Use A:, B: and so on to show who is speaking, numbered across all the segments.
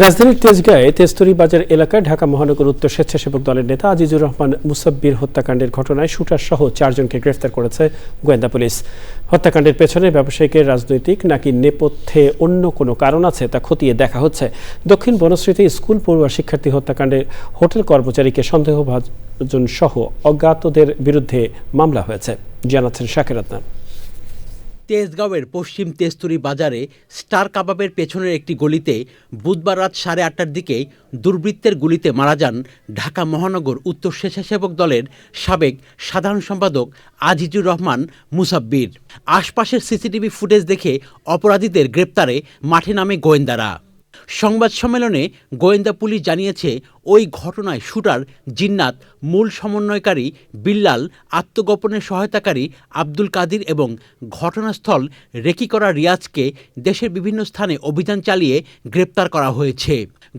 A: রাজধানীর তেজগাঁয়ে তেজতুরী বাজার এলাকায় ঢাকা মহানগর উত্তর স্বেচ্ছাসেবক দলের নেতা আজিজুর রহমান মুসাব্বির হত্যাকাণ্ডের ঘটনায় শুটার সহ 4 জনকে গ্রেফতার করেছে গোয়েন্দা পুলিশ। হত্যাকাণ্ডের পেছনে ব্যবসায়িকের রাজনৈতিক নাকি নেপথ্যে অন্য কোনো কারণ আছে তা খতিয়ে দেখা হচ্ছে। দক্ষিণ বনশ্রীতে স্কুল পড়ুয়া শিক্ষার্থী হত্যাকাণ্ডে হোটেল কর্মচারীকে সন্দেহভাজন সহ অজ্ঞাতদের বিরুদ্ধে মামলা হয়েছে, জানাচ্ছেন শাকির আদনান।
B: তেজগাঁওয়ের পশ্চিম তেজতুরী বাজারে স্টার কাবাবের পেছনের একটি গলিতে বুধবার রাত 8:30টার দিকে দুর্বৃত্তের গুলিতে মারা যান ঢাকা মহানগর উত্তর স্বেচ্ছাসেবক দলের সাবেক সাধারণ সম্পাদক আজিজুর রহমান মুসাব্বির। আশপাশের সিসিটিভি ফুটেজ দেখে অপরাধীদের গ্রেপ্তারে মাঠে নামে গোয়েন্দারা। সংবাদ সম্মেলনে গোয়েন্দা পুলিশ জানিয়েছে, ওই ঘটনায় শুটার জিন্নাত, মূল সমন্বয়কারী বিল্লাল, আত্মগোপনের সহায়তাকারী আব্দুল কাদির এবং ঘটনাস্থল রেকি করা রিয়াজকে দেশের বিভিন্ন স্থানে অভিযান চালিয়ে গ্রেপ্তার করা হয়েছে।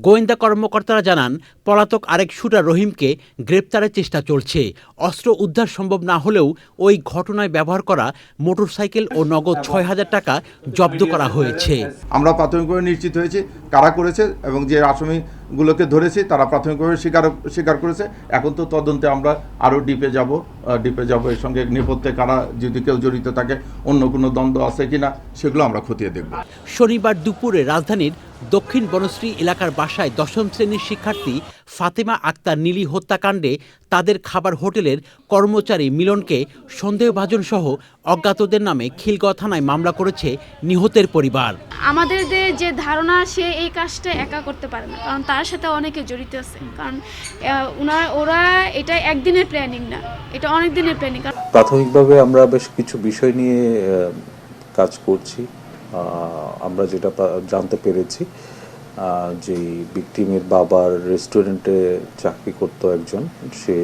B: গোয়েন্দা কর্মকর্তারা জানান, পলাতক আরেক শুটার রহিমকে গ্রেপ্তারের চেষ্টা চলছে। অস্ত্র উদ্ধার সম্ভব না হলেও ওই ঘটনায় ব্যবহার করা মোটরসাইকেল ও নগদ 6,000 টাকা জব্দ করা হয়েছে।
C: আমরা প্রাথমিকভাবে নিশ্চিত হয়েছি কারা করেছে এবং যে আসামিগুলোকে ধরেছে তারা প্রাথমিকভাবে স্বীকার করেছে। এখন তো তদন্তে আমরা আরও ডিপে যাব এর সঙ্গে নেপথ্যে কারা যদি কেউ জড়িত থাকে, অন্য কোনো দ্বন্দ্ব আছে কিনা সেগুলো আমরা খতিয়ে দেখব।
B: শনিবার দুপুরে রাজধানীর দক্ষিণ বনশ্রী এলাকার বাসায় 10ম শ্রেণীর শিক্ষার্থী ফাতেমা আক্তার নীলি হত্যাকাণ্ডে তাদের খাবার হোটেলের কর্মচারী মিলনকে সন্দেহভাজন সহ অজ্ঞাতদের নামে খিলগাঁও থানায় মামলা করেছে নিহতের পরিবার।
D: আমাদের যে ধারণা, সে এই কাজটা একা করতে পারে না, কারণ তার সাথে অনেকে জড়িত আছে। কারণ ওরা এটা একদিনের প্ল্যানিং না, এটা অনেক দিনের প্ল্যানিং।
E: প্রাথমিকভাবে আমরা বেশ কিছু বিষয় নিয়ে কাজ করছি। আমরা যেটা জানতে পেরেছি যে ভিকটিমের বাবার রেস্টুরেন্টে চাকরি করতো একজন, সে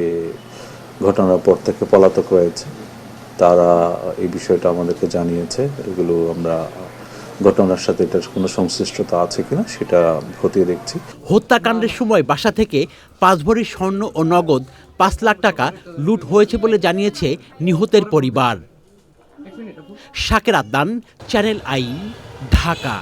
E: ঘটনার পর থেকে পলাতক রয়েছে। তারা এই বিষয়টা আমাদেরকে জানিয়েছে। এগুলো আমরা ঘটনার সাথে এটার কোনো সংশ্লিষ্টতা আছে কিনা সেটা খতিয়ে দেখছি।
B: হত্যাকাণ্ডের সময় বাসা থেকে 5 ভরি স্বর্ণ ও নগদ 5 লাখ টাকা লুট হয়েছে বলে জানিয়েছে নিহতের পরিবার। Shakir Adnan, channel I, Dhaka.